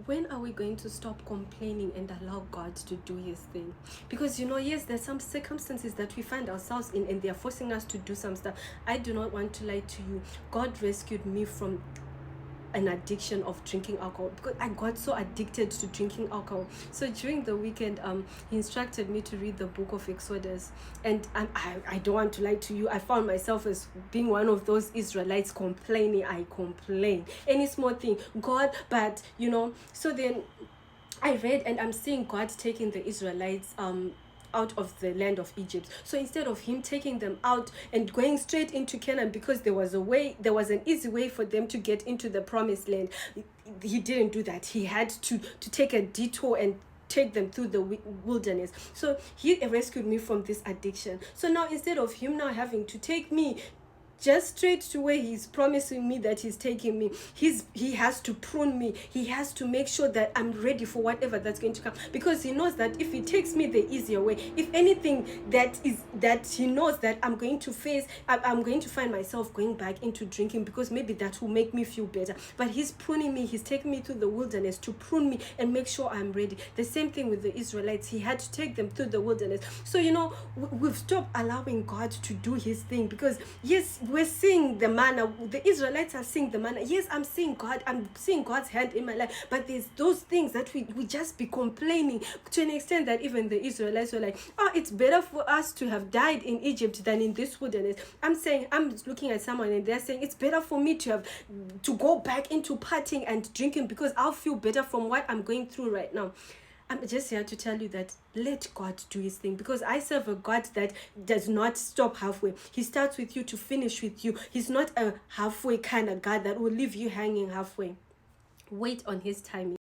when are we going to stop complaining and allow God to do his thing? Because, yes, there's some circumstances that we find ourselves in and they are forcing us to do some stuff. I do not want to lie to you. God rescued me from an addiction of drinking alcohol, because I got so addicted to drinking alcohol. So during the weekend, he instructed me to read the book of Exodus, and I don't want to lie to you, I found myself as being one of those Israelites complaining. I complain any small thing, God, but so then I read and I'm seeing God taking the Israelites out of the land of Egypt. So instead of him taking them out and going straight into Canaan, because there was an easy way for them to get into the promised land, he didn't do that. He had to take a detour and take them through the wilderness. So he rescued me from this addiction. So now, instead of him now having to take me just straight to where he's promising me that he's taking me, he has to prune me. He has to make sure that I'm ready for whatever that's going to come, because he knows that if he takes me the easier way, if anything that he knows that I'm going to face, I'm going to find myself going back into drinking, because maybe that will make me feel better. But he's pruning me. He's taking me through the wilderness to prune me and make sure I'm ready. The same thing with the Israelites. He had to take them through the wilderness. So we've stopped allowing God to do his thing, because yes, we're seeing the manna. The Israelites are seeing the manna. Yes, I'm seeing God. I'm seeing God's hand in my life. But there's those things that we just be complaining to an extent that even the Israelites were like, oh, it's better for us to have died in Egypt than in this wilderness. I'm looking at someone and they're saying, it's better for me to go back into partying and drinking, because I'll feel better from what I'm going through right now. I'm just here to tell you that let God do his thing, because I serve a God that does not stop halfway. He starts with you to finish with you. He's not a halfway kind of God that will leave you hanging halfway. Wait on his timing.